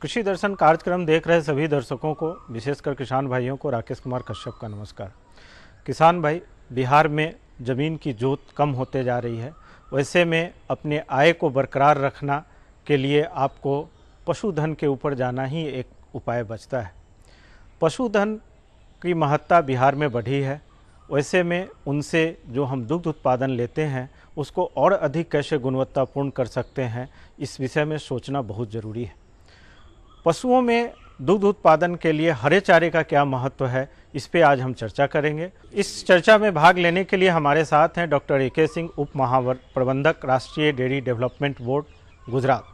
कृषि दर्शन कार्यक्रम देख रहे सभी दर्शकों को, विशेषकर किसान भाइयों को राकेश कुमार कश्यप का नमस्कार। किसान भाई, बिहार में ज़मीन की जोत कम होते जा रही है। वैसे में अपने आय को बरकरार रखना के लिए आपको पशुधन के ऊपर जाना ही एक उपाय बचता है। पशुधन की महत्ता बिहार में बढ़ी है। वैसे में उनसे जो हम दुग्ध उत्पादन लेते हैं उसको और अधिक कैसे गुणवत्तापूर्ण कर सकते हैं, इस विषय में सोचना बहुत ज़रूरी है। पशुओं में दुग्ध उत्पादन के लिए हरे चारे का क्या महत्व है, इस पे आज हम चर्चा करेंगे। इस चर्चा में भाग लेने के लिए हमारे साथ हैं डॉक्टर ए.के. सिंह, उप महाप्रबंधक, राष्ट्रीय डेयरी डेवलपमेंट बोर्ड, गुजरात।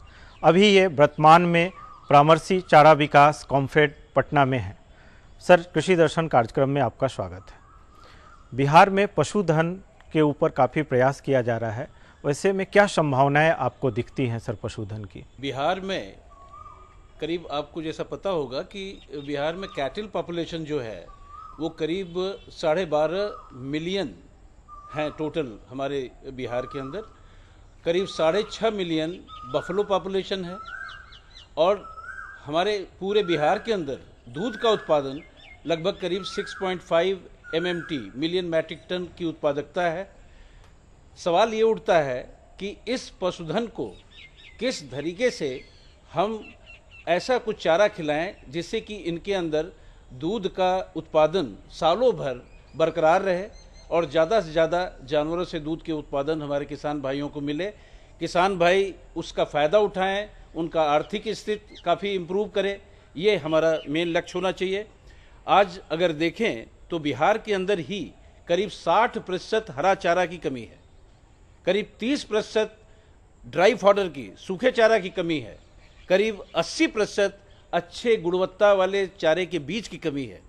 अभी ये वर्तमान में परामर्शी चारा विकास कॉम्फेड पटना में है। सर, कृषि दर्शन कार्यक्रम में आपका स्वागत है। बिहार में पशुधन के ऊपर काफ़ी प्रयास किया जा रहा है। वैसे में क्या संभावनाएं आपको दिखती हैं सर पशुधन की? बिहार में करीब आपको जैसा पता होगा कि बिहार में कैटल पॉपुलेशन जो है वो करीब 12.5 मिलियन हैं टोटल हमारे बिहार के अंदर। करीब 6.5 मिलियन बफलो पॉपुलेशन है और हमारे पूरे बिहार के अंदर दूध का उत्पादन लगभग करीब 6.5 MMT मिलियन मैट्रिक टन की उत्पादकता है। सवाल ये उठता है कि इस पशुधन को किस तरीके से हम ऐसा कुछ चारा खिलाएं जिससे कि इनके अंदर दूध का उत्पादन सालों भर बरकरार रहे और ज़्यादा से ज़्यादा जानवरों से दूध के उत्पादन हमारे किसान भाइयों को मिले। किसान भाई उसका फ़ायदा उठाएं, उनका आर्थिक स्थिति काफ़ी इम्प्रूव करें, ये हमारा मेन लक्ष्य होना चाहिए। आज अगर देखें तो बिहार के अंदर ही करीब 60% हरा चारा की कमी है, करीब 30% ड्राई फॉडर की सूखे चारा की कमी है, करीब 80% अच्छे गुणवत्ता वाले चारे के बीज की कमी है।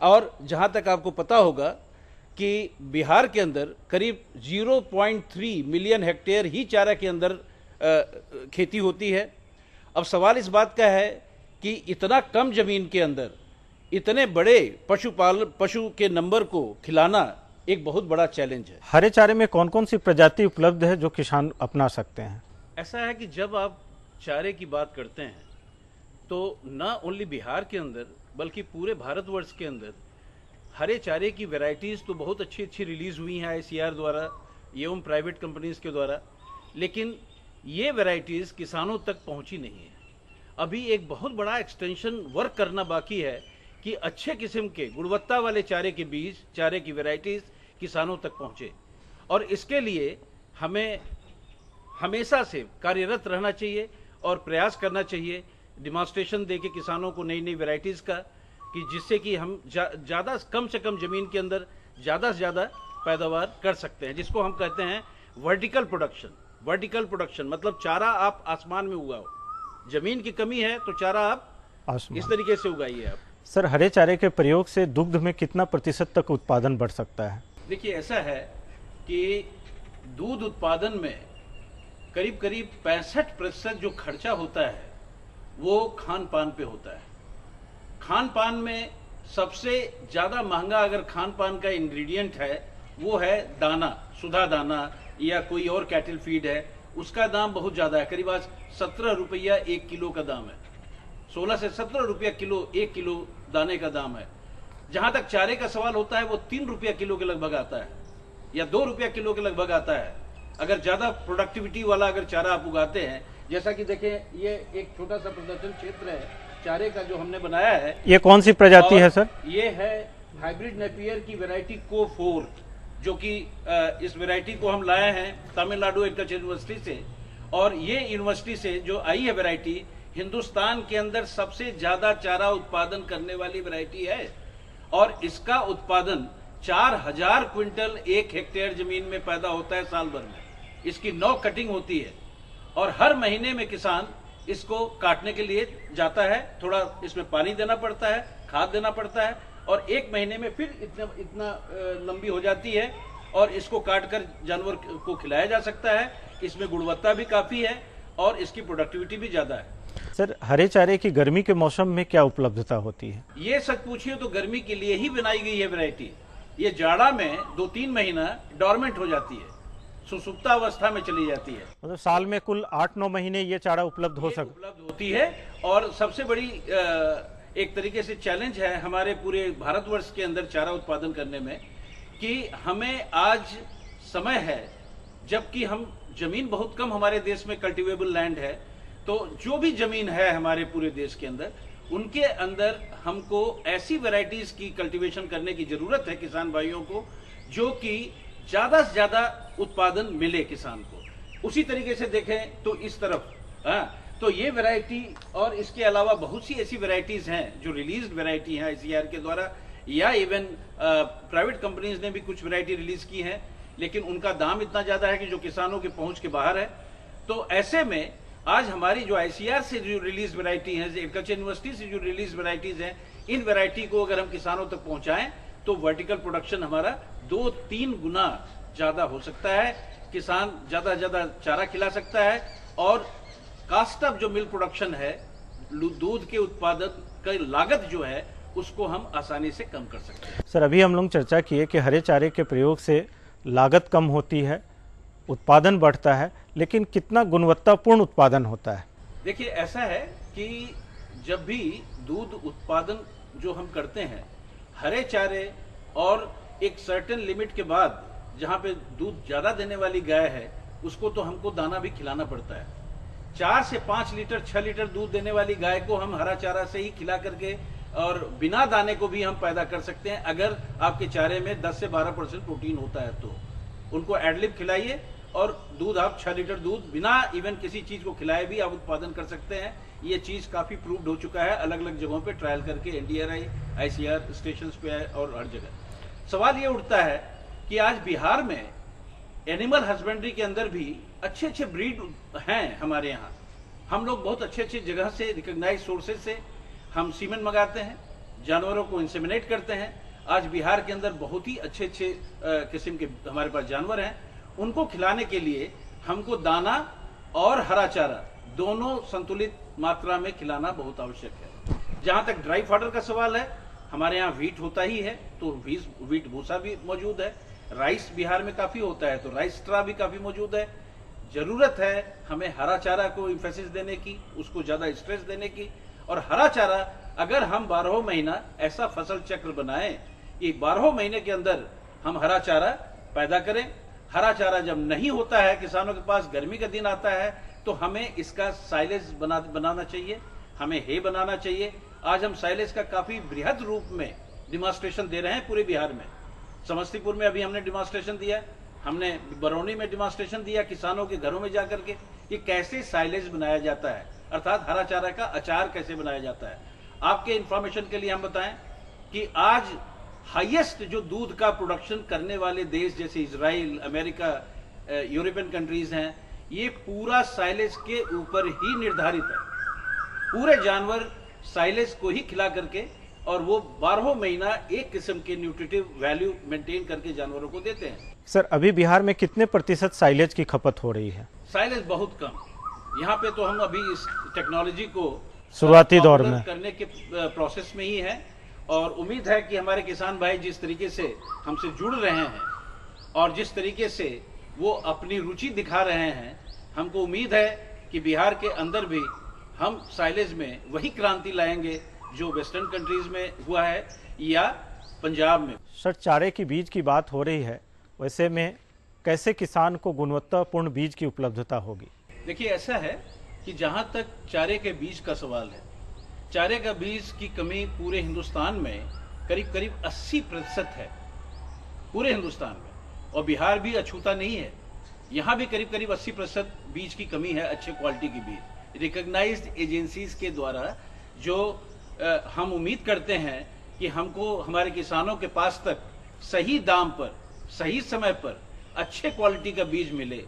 और जहाँ तक आपको पता होगा कि बिहार के अंदर करीब 0.3 मिलियन हेक्टेयर ही चारा के अंदर खेती होती है। अब सवाल इस बात का है कि इतना कम जमीन के अंदर इतने बड़े पशु के नंबर को खिलाना एक बहुत बड़ा चैलेंज है। हरे चारे में कौन कौन सी प्रजाति उपलब्ध है जो किसान अपना सकते हैं? ऐसा है कि जब आप चारे की बात करते हैं तो न ओनली बिहार के अंदर बल्कि पूरे भारतवर्ष के अंदर हरे चारे की वैरायटीज़ तो बहुत अच्छी अच्छी रिलीज़ हुई हैं ICAR द्वारा एवं प्राइवेट कंपनीज़ के द्वारा, लेकिन ये वैरायटीज़ किसानों तक पहुंची नहीं है। अभी एक बहुत बड़ा एक्सटेंशन वर्क करना बाकी है कि अच्छे किस्म के गुणवत्ता वाले चारे के बीज, चारे की वैरायटीज़ किसानों तक पहुँचे और इसके लिए हमें हमेशा से कार्यरत रहना चाहिए और प्रयास करना चाहिए, डिमॉन्स्ट्रेशन देके किसानों को नई नई वैरायटीज़ का, कि जिससे कि हम ज़्यादा कम से कम ज़मीन के अंदर ज़्यादा से ज़्यादा पैदावार कर सकते हैं, जिसको हम कहते हैं वर्टिकल प्रोडक्शन। वर्टिकल प्रोडक्शन मतलब चारा आप आसमान में उगाओ, ज़मीन की कमी है तो चारा आप इस तरीके से उगाइए आप। सर, हरे चारे के प्रयोग से दुग्ध में कितना प्रतिशत तक उत्पादन बढ़ सकता है? देखिए, ऐसा है कि दूध उत्पादन में करीब करीब 65% जो खर्चा होता है वो खान पान पे होता है। खान पान में सबसे ज़्यादा महंगा अगर खान पान का इंग्रेडिएंट है वो है दाना, सुधा दाना या कोई और कैटल फीड है, उसका दाम बहुत ज़्यादा है। करीब आज 17 रुपया 1 किलो का दाम है, 16 से 17 रुपया किलो 1 किलो दाने का दाम है। जहाँ तक चारे का सवाल होता है वो 3 रुपया किलो के लगभग आता है या 2 रुपया किलो के लगभग आता है अगर ज़्यादा प्रोडक्टिविटी वाला अगर चारा आप उगाते हैं। जैसा कि देखें, ये एक छोटा सा प्रदर्शन क्षेत्र है चारे का जो हमने बनाया है। ये कौन सी प्रजाति है सर? ये है हाइब्रिड नेपियर की वैरायटी को4, जो कि इस वैरायटी को हम लाए हैं तमिलनाडु एग्रीकल्चर यूनिवर्सिटी से, और ये यूनिवर्सिटी से जो आई है वैरायटी हिंदुस्तान के अंदर सबसे ज्यादा चारा उत्पादन करने वाली वैरायटी है और इसका उत्पादन 4000 क्विंटल 1 हेक्टेयर जमीन में पैदा होता है साल भर में। इसकी 9 कटिंग होती है और हर महीने में किसान इसको काटने के लिए जाता है। थोड़ा इसमें पानी देना पड़ता है, खाद देना पड़ता है और 1 महीने में फिर इतना लंबी हो जाती है और इसको काटकर जानवर को खिलाया जा सकता है। इसमें गुणवत्ता भी काफ़ी है और इसकी प्रोडक्टिविटी भी ज़्यादा है। सर, हरे चारे की गर्मी के मौसम में क्या उपलब्धता होती है? ये सच पूछिए तो गर्मी के लिए ही बनाई गई है वैरायटी। ये जाड़ा में 2-3 महीना डॉर्मेंट हो जाती है सुसुप्तावस्था में चली जाती है। मतलब साल में कुल 8-9 महीने ये चारा उपलब्ध उपलब्ध होती है। और सबसे बड़ी एक तरीके से चैलेंज है हमारे पूरे भारतवर्ष के अंदर चारा उत्पादन करने में कि हमें आज समय है, जबकि हम जमीन बहुत कम हमारे देश में कल्टीवेबल लैंड है, तो जो भी जमीन है हमारे पूरे देश के अंदर, उनके अंदर हमको ऐसी वैरायटीज की कल्टीवेशन करने की जरूरत है किसान भाइयों को, जो कि ज्यादा से ज्यादा उत्पादन मिले किसान को। उसी तरीके से देखें तो इस तरफ तो ये वैरायटी और इसके अलावा बहुत सी ऐसी वैरायटीज हैं जो रिलीज्ड वैरायटी है ICAR के द्वारा, या इवन प्राइवेट कंपनीज ने भी कुछ वैरायटी रिलीज की है, लेकिन उनका दाम इतना ज्यादा है कि जो किसानों के पहुंच के बाहर है। तो ऐसे में आज हमारी जो ICAR से जो रिलीज वैरायटी है, एग्रीकल्चर यूनिवर्सिटी से जो रिलीज वैरायटीज हैं, इन वैरायटी को अगर हम किसानों तक पहुंचाएं तो वर्टिकल प्रोडक्शन हमारा 2-3 गुना ज्यादा हो सकता है, किसान ज्यादा ज्यादा चारा खिला सकता है, और कास्ट ऑफ जो मिल्क प्रोडक्शन है, दूध के उत्पादन का लागत जो है उसको हम आसानी से कम कर सकते हैं। सर, अभी हम लोग चर्चा किए कि हरे चारे के प्रयोग से लागत कम होती है, उत्पादन बढ़ता है, लेकिन कितना गुणवत्तापूर्ण उत्पादन होता है? देखिए, ऐसा है कि जब भी दूध उत्पादन जो हम करते हैं, हरे चारे और एक सर्टेन लिमिट के बाद जहां पे दूध ज्यादा देने वाली गाय है, उसको तो हमको दाना भी खिलाना पड़ता है। 4 से 5 लीटर 6 लीटर दूध देने वाली गाय को हम हरा चारा से ही खिला करके और बिना दाने को भी हम पैदा कर सकते हैं। अगर आपके चारे में 10 से 12% प्रोटीन होता है तो उनको एडलिब खिलाइए और दूध आप 6 लीटर दूध बिना इवन किसी चीज को खिलाए भी आप उत्पादन कर सकते हैं। ये चीज काफी प्रूव्ड हो चुका है, अलग अलग जगहों पे ट्रायल करके, NDRI ICAR स्टेशंस पे है और हर जगह। सवाल ये उठता है कि आज बिहार में एनिमल हस्बेंड्री के अंदर भी अच्छे अच्छे ब्रीड हैं हमारे यहाँ। हम लोग बहुत अच्छे अच्छे जगह से, रिकॉग्नाइज सोर्सेज से हम सीमेंट मंगाते हैं, जानवरों को इंसेमिनेट करते हैं। आज बिहार के अंदर बहुत ही अच्छे अच्छे किस्म के हमारे पास जानवर हैं। उनको खिलाने के लिए हमको दाना और हरा चारा दोनों संतुलित मात्रा में खिलाना बहुत आवश्यक है। जहां तक ड्राई फॉडर का सवाल है, हमारे यहाँ व्हीट होता ही है, तो व्हीट भूसा भी मौजूद है। राइस बिहार में काफी होता है, तो राइस स्ट्रा भी काफी मौजूद है। जरूरत है हमें हरा चारा को इम्फेसिस देने की, उसको ज्यादा स्ट्रेस देने की। और हरा चारा अगर हम 12 महीना ऐसा फसल चक्र बनाएं कि 12 महीने के अंदर हम हरा चारा पैदा करें। हरा चारा जब नहीं होता है किसानों के पास, गर्मी का दिन आता है, तो हमें इसका साइलेज बनाना चाहिए, हमें हे बनाना चाहिए। आज हम साइलेज का काफी बृहद रूप में डिमॉन्स्ट्रेशन दे रहे हैं पूरे बिहार में। समस्तीपुर में अभी हमने डिमॉन्स्ट्रेशन दिया, हमने बरौनी में डिमॉन्स्ट्रेशन दिया, किसानों के घरों में जाकर के कि कैसे साइलेज बनाया जाता है, अर्थात हरा चारा का अचार कैसे बनाया जाता है। आपके इंफॉर्मेशन के लिए हम बताएं कि आज हाईएस्ट जो दूध का प्रोडक्शन करने वाले देश जैसे इजराइल, अमेरिका, यूरोपियन कंट्रीज हैं, ये पूरा साइलेज के ऊपर ही निर्धारित है। पूरे जानवर साइलेज को ही खिला करके और वो 12 महीना एक किस्म के न्यूट्रिटिव वैल्यू मेंटेन करके जानवरों को देते हैं। सर, अभी बिहार में कितने प्रतिशत साइलेज की खपत हो रही है? साइलेज बहुत कम। यहाँ पे तो हम अभी इस टेक्नोलॉजी को शुरुआती दौर में करने के प्रोसेस में ही है, और उम्मीद है कि हमारे किसान भाई जिस तरीके से हमसे जुड़ रहे हैं और जिस तरीके से वो अपनी रुचि दिखा रहे हैं, हमको उम्मीद है कि बिहार के अंदर भी हम साइलेज में वही क्रांति लाएंगे जो वेस्टर्न कंट्रीज में हुआ है या पंजाब में। सर, चारे की बीज की बात हो रही है, वैसे में कैसे किसान को गुणवत्तापूर्ण बीज की उपलब्धता होगी? देखिए, ऐसा है कि जहां तक चारे के बीज का सवाल है, चारे का बीज की कमी पूरे हिंदुस्तान में करीब करीब 80% है, पूरे हिंदुस्तान में, और बिहार भी अछूता नहीं है। यहाँ भी करीब करीब 80% बीज की कमी है, अच्छे क्वालिटी की बीज रिकॉग्नाइज्ड एजेंसीज के द्वारा, जो हम उम्मीद करते हैं कि हमको हमारे किसानों के पास तक सही दाम पर, सही समय पर अच्छे क्वालिटी का बीज मिले,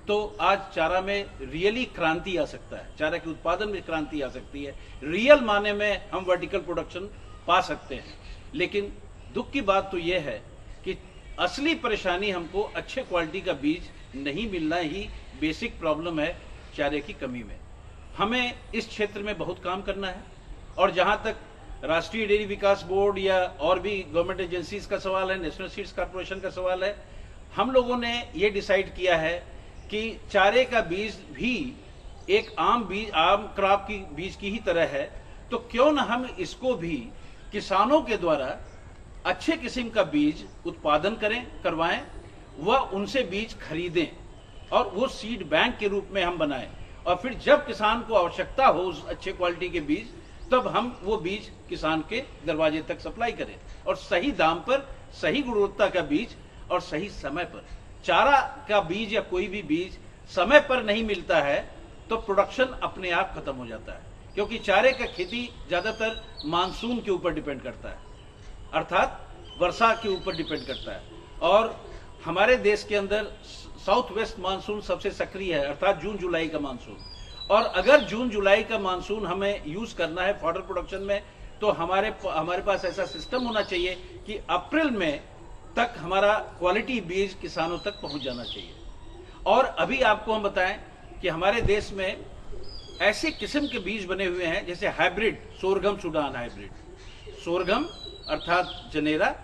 तो आज चारा में रियली क्रांति आ सकता है, चारा के उत्पादन में क्रांति आ सकती है। रियल माने में हम वर्टिकल प्रोडक्शन पा सकते हैं। लेकिन दुख की बात तो यह है कि असली परेशानी हमको अच्छे क्वालिटी का बीज नहीं मिलना ही बेसिक प्रॉब्लम है चारे की कमी में। हमें इस क्षेत्र में बहुत काम करना है, और जहां तक राष्ट्रीय डेयरी विकास बोर्ड या और भी गवर्नमेंट एजेंसीज का सवाल है, नेशनल सीड्स कॉर्पोरेशन का सवाल है, हम लोगों ने ये डिसाइड किया है कि चारे का बीज भी एक आम क्रॉप की बीज की ही तरह है, तो क्यों न हम इसको भी किसानों के द्वारा अच्छे किस्म का बीज उत्पादन करवाएं, वह उनसे बीज खरीदें और वो सीड बैंक के रूप में हम बनाएं, और फिर जब किसान को आवश्यकता हो उस अच्छे क्वालिटी के बीज, तब हम वो बीज किसान के दरवाजे तक सप्लाई करें, और सही दाम पर, सही गुणवत्ता का बीज और सही समय पर। चारा का बीज या कोई भी बीज समय पर नहीं मिलता है तो प्रोडक्शन अपने आप खत्म हो जाता है, क्योंकि चारे का खेती ज्यादातर मानसून के ऊपर डिपेंड करता है, अर्थात वर्षा के ऊपर डिपेंड करता है। और हमारे देश के अंदर साउथ वेस्ट मानसून सबसे सक्रिय है, अर्थात जून जुलाई का मानसून। और अगर जून जुलाई का मानसून हमें यूज करना है फॉडर प्रोडक्शन में, तो हमारे पास ऐसा सिस्टम होना चाहिए कि अप्रैल में तक हमारा क्वालिटी बीज किसानों तक पहुंच जाना चाहिए। और अभी आपको हम बताएं कि हमारे देश में ऐसे किस्म के बीज बने हुए हैं, जैसे hybrid sorghum Sudan hybrid, sorghum अर्थात जनेरा,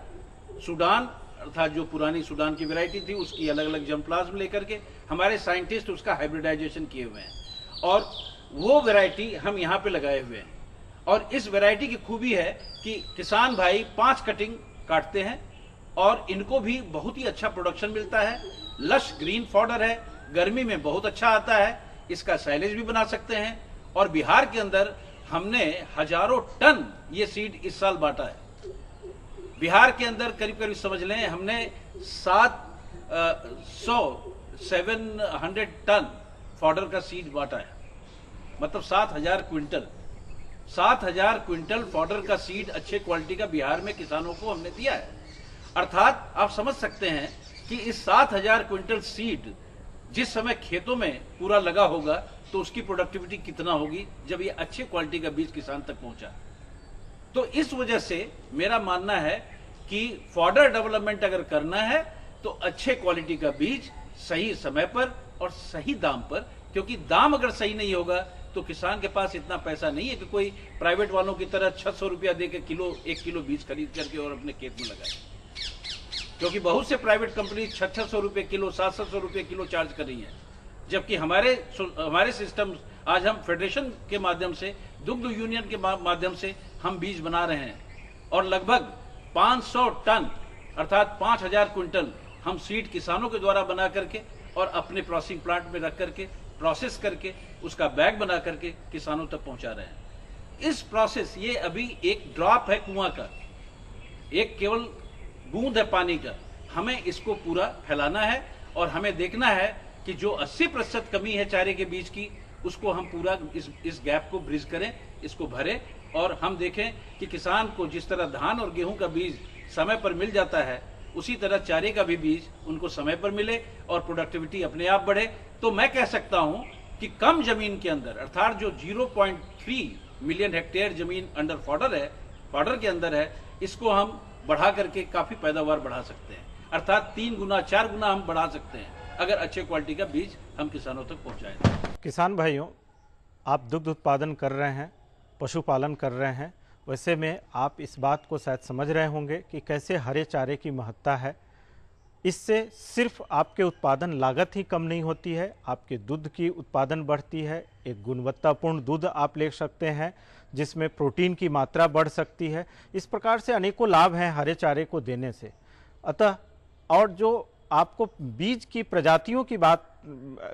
सूडान अर्थात जो पुरानी सूडान की वैरायटी थी उसकी अलग अलग जर्मप्लाज्म लेकर के हमारे साइंटिस्ट उसका हाइब्रिडाइजेशन किए हुए हैं, और वो वैरायटी हम यहाँ पे लगाए हुए हैं। और इस वैरायटी की खूबी है कि किसान भाई 5 कटिंग काटते हैं और इनको भी बहुत ही अच्छा प्रोडक्शन मिलता है। लश ग्रीन फॉडर है, गर्मी में बहुत अच्छा आता है, इसका साइलेज भी बना सकते हैं। और बिहार के अंदर हमने हजारों टन ये सीड इस साल बांटा है। बिहार के अंदर करीब करीब समझ लें हमने 700 टन फॉडर का सीड बांटा है, मतलब 7,000 क्विंटल 7,000 क्विंटल फॉडर का सीड अच्छे क्वालिटी का बिहार में किसानों को हमने दिया है। अर्थात आप समझ सकते हैं कि इस 7,000 क्विंटल सीड जिस समय खेतों में पूरा लगा होगा तो उसकी प्रोडक्टिविटी कितना होगी जब ये अच्छे क्वालिटी का बीज किसान तक पहुंचा। तो इस वजह से मेरा मानना है कि फॉडर डेवलपमेंट अगर करना है तो अच्छे क्वालिटी का बीज सही समय पर और सही दाम पर, क्योंकि दाम अगर सही नहीं होगा तो किसान के पास इतना पैसा नहीं है कि कोई प्राइवेट वालों की तरह 600 रुपया दे के 1 किलो बीज खरीद करके और अपने खेत में लगाए, क्योंकि बहुत से प्राइवेट कंपनी 600 रुपये किलो 700 रुपये किलो चार्ज कर रही है। जबकि हमारे सिस्टम आज हम फेडरेशन के माध्यम से, दुग्ध यूनियन के माध्यम से हम बीज बना रहे हैं, और लगभग 500 टन अर्थात 5,000 क्विंटल हम सीड किसानों के द्वारा बना करके और अपने प्रोसेसिंग प्लांट में रख करके प्रोसेस करके उसका बैग बना करके किसानों तक पहुंचा रहे हैं। इस प्रोसेस, ये अभी एक ड्रॉप है कुआं का, एक केवल बूंद है पानी का, हमें इसको पूरा फैलाना है और हमें देखना है कि जो 80% कमी है चारे के बीज की, उसको हम पूरा इस गैप को ब्रिज करें, इसको भरें, और हम देखें कि किसान को जिस तरह धान और गेहूं का बीज समय पर मिल जाता है, उसी तरह चारे का भी बीज उनको समय पर मिले और प्रोडक्टिविटी अपने आप बढ़े। तो मैं कह सकता हूं कि कम जमीन के अंदर, अर्थात जो 0.3 मिलियन हेक्टेयर जमीन अंडर फॉडर के अंदर है, इसको हम बढ़ा करके काफी पैदावार बढ़ा सकते हैं, अर्थात 3 गुना 4 गुना हम बढ़ा सकते हैं अगर अच्छे क्वालिटी का बीज हम किसानों तक पहुंचाएं। किसान भाइयों, आप दुग्ध उत्पादन कर रहे हैं, पशुपालन कर रहे हैं, वैसे में आप इस बात को शायद समझ रहे होंगे कि कैसे हरे चारे की महत्ता है। इससे सिर्फ आपके उत्पादन लागत ही कम नहीं होती है, आपके दूध की उत्पादन बढ़ती है, एक गुणवत्तापूर्ण दूध आप ले सकते हैं जिसमें प्रोटीन की मात्रा बढ़ सकती है। इस प्रकार से अनेकों लाभ हैं हरे चारे को देने से। अतः और जो आपको बीज की प्रजातियों की बात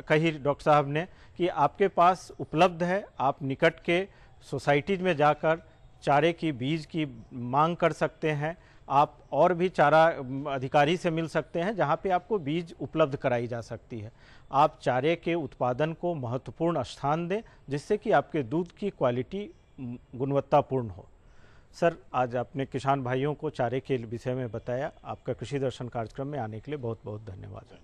कही डॉक्टर साहब ने कि आपके पास उपलब्ध है, आप निकट के सोसाइटीज में जाकर चारे की बीज की मांग कर सकते हैं, आप और भी चारा अधिकारी से मिल सकते हैं जहां पे आपको बीज उपलब्ध कराई जा सकती है। आप चारे के उत्पादन को महत्वपूर्ण स्थान दें जिससे कि आपके दूध की क्वालिटी गुणवत्तापूर्ण हो। सर, आज आपने किसान भाइयों को चारे के विषय में बताया। आपका कृषि दर्शन कार्यक्रम में आने के लिए बहुत बहुत धन्यवाद।